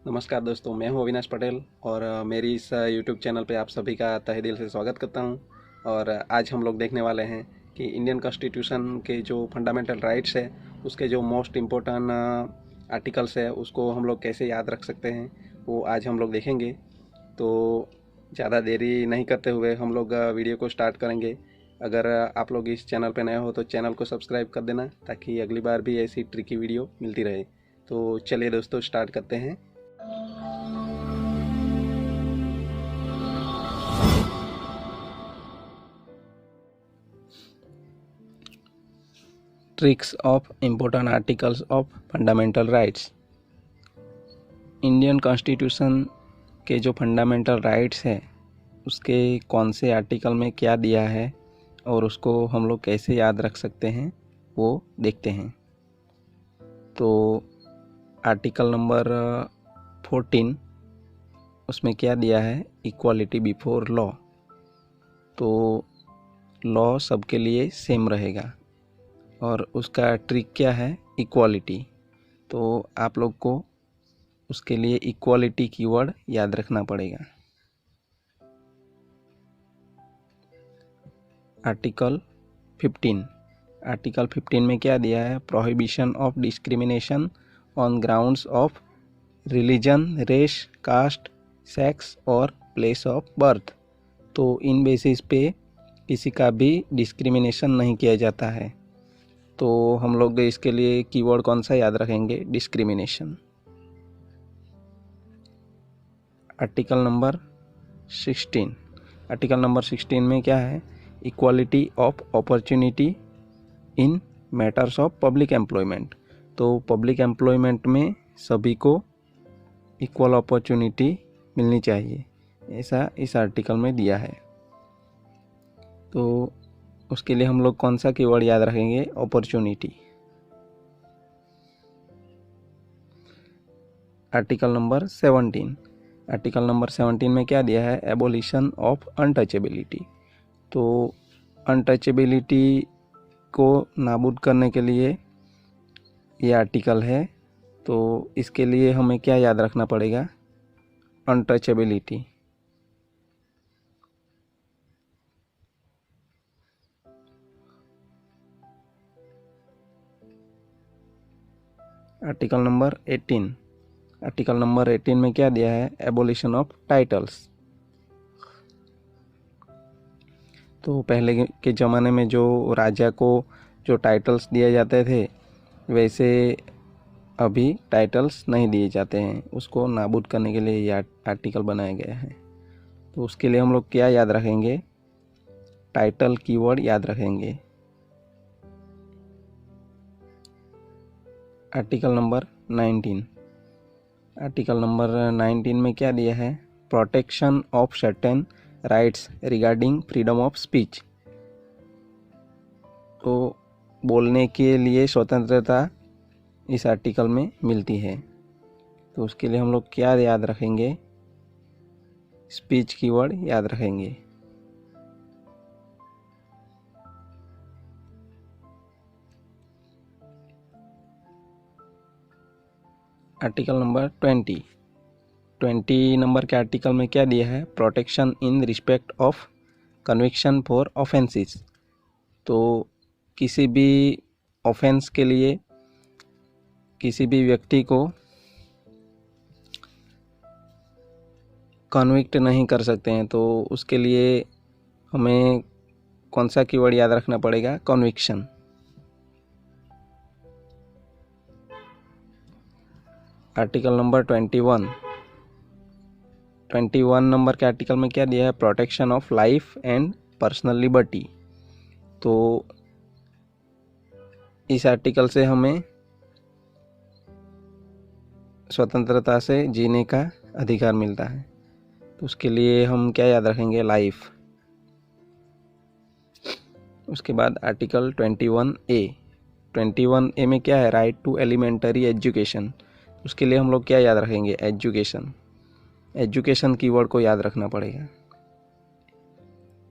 नमस्कार दोस्तों, मैं हूं अविनाश पटेल और मेरी इस यूट्यूब चैनल पे आप सभी का तहे दिल से स्वागत करता हूं। और आज हम लोग देखने वाले हैं कि इंडियन कॉन्स्टिट्यूशन के जो फंडामेंटल राइट्स है उसके जो मोस्ट इम्पोर्टेंट आर्टिकल्स है उसको हम लोग कैसे याद रख सकते हैं, वो आज हम लोग देखेंगे। तो ज़्यादा देरी नहीं करते हुए हम लोग वीडियो को स्टार्ट करेंगे। अगर आप लोग इस चैनल पे नए हो तो चैनल को सब्सक्राइब कर देना ताकि अगली बार भी ऐसी ट्रिकी वीडियो मिलती रहे। तो चलिए दोस्तों, स्टार्ट करते हैं। Tricks of important articles of fundamental rights. Indian constitution के जो फंडामेंटल राइट्स हैं उसके कौन से आर्टिकल में क्या दिया है और उसको हम लोग कैसे याद रख सकते हैं वो देखते हैं। तो आर्टिकल नंबर 14 उसमें क्या दिया है, इक्वालिटी बिफोर लॉ। तो लॉ सबके लिए सेम रहेगा और उसका ट्रिक क्या है, इक्वालिटी। तो आप लोग को उसके लिए इक्वालिटी कीवर्ड याद रखना पड़ेगा। आर्टिकल 15 में क्या दिया है, prohibition of discrimination on grounds of religion, race, caste, sex और प्लेस ऑफ बर्थ। तो इन बेसिस पे किसी का भी डिस्क्रिमिनेशन नहीं किया जाता है। तो हम लोग इसके लिए कीवर्ड कौन सा याद रखेंगे, डिस्क्रिमिनेशन। आर्टिकल नंबर 16 में क्या है, equality of opportunity in matters of public employment. तो पब्लिक एम्प्लॉयमेंट में सभी को इक्वल अपॉर्चुनिटी मिलनी चाहिए, ऐसा इस आर्टिकल में दिया है। तो उसके लिए हम लोग कौन सा कीवर्ड याद रखेंगे, अपॉर्चुनिटी। आर्टिकल नंबर 17 में क्या दिया है, एबोलिशन ऑफ अनटचेबिलिटी। तो अनटचेबिलिटी को नाबूद करने के लिए ये आर्टिकल है। तो इसके लिए हमें क्या याद रखना पड़ेगा, अनटचेबिलिटी। आर्टिकल नंबर 18 में क्या दिया है, एबोलिशन ऑफ टाइटल्स। तो पहले के ज़माने में जो राजा को जो टाइटल्स दिए जाते थे वैसे अभी टाइटल्स नहीं दिए जाते हैं, उसको नाबूद करने के लिए यह आर्टिकल बनाया गया है। तो उसके लिए हम लोग क्या याद रखेंगे, टाइटल कीवर्ड याद रखेंगे। आर्टिकल नंबर 19 में क्या दिया है, protection of certain rights regarding freedom of speech. तो बोलने के लिए स्वतंत्रता इस आर्टिकल में मिलती है। तो उसके लिए हम लोग क्या याद रखेंगे, स्पीच कीवर्ड याद रखेंगे। आर्टिकल नंबर 20 नंबर के आर्टिकल में क्या दिया है, protection in respect of conviction for offences. तो किसी भी ऑफेंस के लिए किसी भी व्यक्ति को कन्विक्ट नहीं कर सकते हैं। तो उसके लिए हमें कौन सा कीवर्ड याद रखना पड़ेगा, कन्विक्शन। आर्टिकल नंबर 21 नंबर के आर्टिकल में क्या दिया है, protection of life and personal liberty. तो इस आर्टिकल से हमें स्वतंत्रता से जीने का अधिकार मिलता है। तो उसके लिए हम क्या याद रखेंगे, लाइफ। उसके बाद आर्टिकल 21A में क्या है, राइट टू एलिमेंटरी एजुकेशन। उसके लिए हम लोग क्या याद रखेंगे, एजुकेशन कीवर्ड को याद रखना पड़ेगा।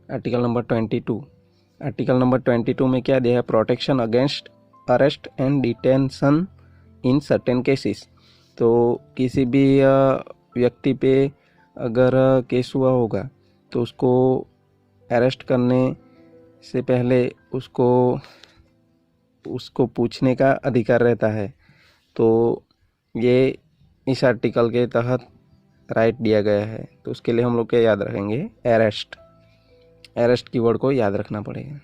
आर्टिकल नंबर 22 में क्या दिया है, protection against arrest and detention in certain cases. तो किसी भी व्यक्ति पे अगर केस हुआ होगा तो उसको अरेस्ट करने से पहले उसको पूछने का अधिकार रहता है। तो ये इस आर्टिकल के तहत राइट दिया गया है। तो उसके लिए हम लोग क्या याद रखेंगे? अरेस्ट कीवर्ड को याद रखना पड़ेगा।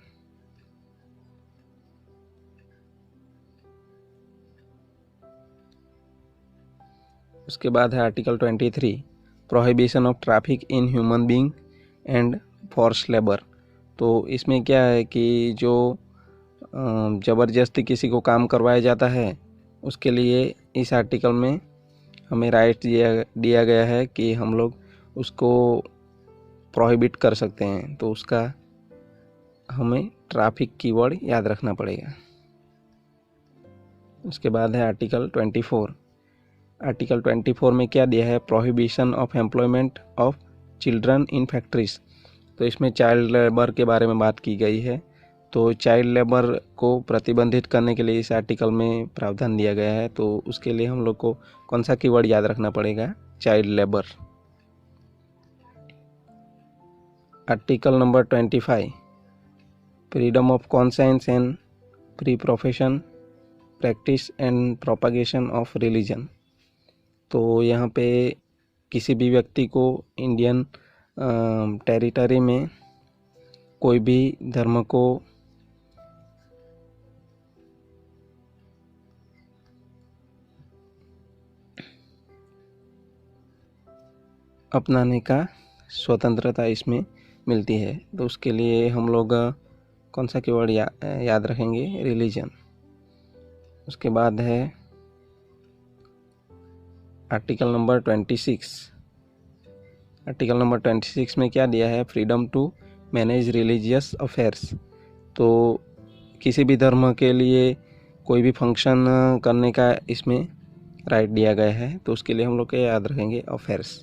उसके बाद है article 23, prohibition of traffic in human being and force labour. तो इसमें क्या है कि जो ज़बरदस्ती किसी को काम करवाया जाता है, उसके लिए इस आर्टिकल में हमें राइट दिया गया है कि हम लोग उसको प्रोहिबिट कर सकते हैं। तो उसका हमें ट्रैफिक कीवर्ड याद रखना पड़ेगा। उसके बाद है आर्टिकल 24। आर्टिकल 24 में क्या दिया है? Prohibition of employment of children in factories. तो इसमें चाइल्ड लेबर के बारे में बात की गई है। तो चाइल्ड लेबर को प्रतिबंधित करने के लिए इस आर्टिकल में प्रावधान दिया गया है। तो उसके लिए हम लोग को कौन सा कीवर्ड याद रखना पड़ेगा? Child labour. Article number 25, freedom of conscience and free profession practice and propagation of religion. तो यहाँ पे किसी भी व्यक्ति को इंडियन टेरिटरी में कोई भी धर्म को अपनाने का स्वतंत्रता इसमें मिलती है। तो उसके लिए हम लोग कौन सा कीवर्ड याद रखेंगे? रिलीजन। उसके बाद है आर्टिकल नंबर 26। आर्टिकल नंबर 26 में क्या दिया है? Freedom to manage religious affairs. तो किसी भी धर्म के लिए कोई भी फंक्शन करने का इसमें राइट दिया गया है। तो उसके लिए हम लोग क्या याद रखेंगे? अफेयर्स।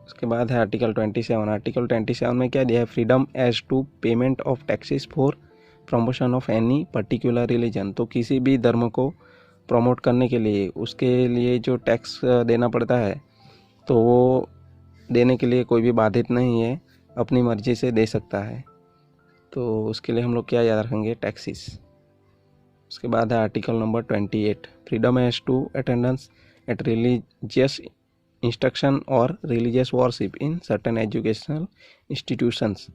उसके बाद है आर्टिकल 27। आर्टिकल 27 में क्या दिया है? Freedom as to payment of taxes for promotion of any particular religion. तो किसी भी धर्म को प्रमोट करने के लिए उसके लिए जो टैक्स देना पड़ता है, तो वो देने के लिए कोई भी बाधित नहीं है, अपनी मर्जी से दे सकता है। तो उसके लिए हम लोग क्या याद रखेंगे? टैक्सेस। उसके बाद है article number 28, freedom as to attendance at religious instruction और religious worship in certain educational institutions.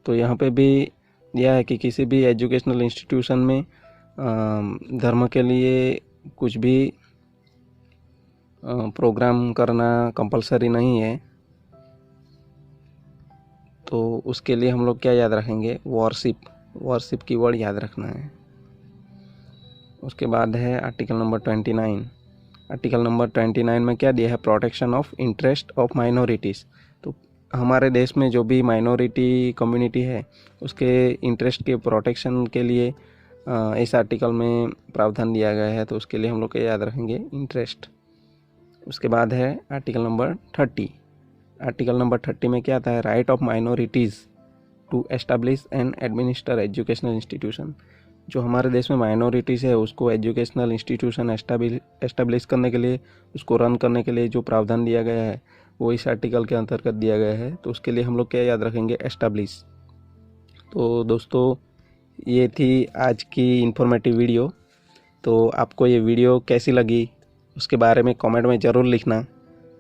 तो यहाँ पे भी यह है कि किसी भी एजुकेशनल इंस्टीट्यूशन में धर्म के लिए कुछ भी प्रोग्राम करना कंपलसरी नहीं है। तो उसके लिए हम लोग क्या याद रखेंगे? वर्शिप कीवर्ड याद रखना है। उसके बाद है आर्टिकल नंबर 29। आर्टिकल नंबर 29 में क्या दिया है? Protection of interest of minorities. तो हमारे देश में जो भी माइनॉरिटी कम्युनिटी है, उसके इंटरेस्ट के प्रोटेक्शन के लिए इस आर्टिकल में प्रावधान दिया गया है। तो उसके लिए हम लोग क्या याद रखेंगे? इंटरेस्ट। उसके बाद है आर्टिकल नंबर 30। आर्टिकल नंबर 30 में क्या आता है? Right of minorities to establish and administer educational institution. जो हमारे देश में माइनॉरिटीज़ है, उसको एजुकेशनल इंस्टीट्यूशन एस्टैब्लिश करने के लिए, उसको रन करने के लिए जो प्रावधान दिया गया है, वो इस आर्टिकल के अंतर्गत दिया गया है। तो उसके लिए हम लोग क्या याद रखेंगे? एस्टैब्लिश। तो दोस्तों, ये थी आज की इन्फॉर्मेटिव वीडियो। तो आपको ये वीडियो कैसी लगी उसके बारे में कमेंट में ज़रूर लिखना।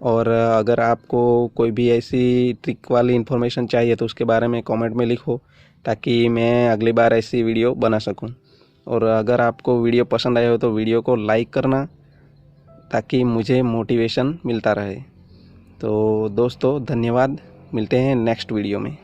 और अगर आपको कोई भी ऐसी ट्रिक वाली इन्फॉर्मेशन चाहिए तो उसके बारे में कमेंट में लिखो, ताकि मैं अगली बार ऐसी वीडियो बना सकूं। और अगर आपको वीडियो पसंद आया हो तो वीडियो को लाइक करना, ताकि मुझे मोटिवेशन मिलता रहे। तो दोस्तों, धन्यवाद। मिलते हैं नेक्स्ट वीडियो में।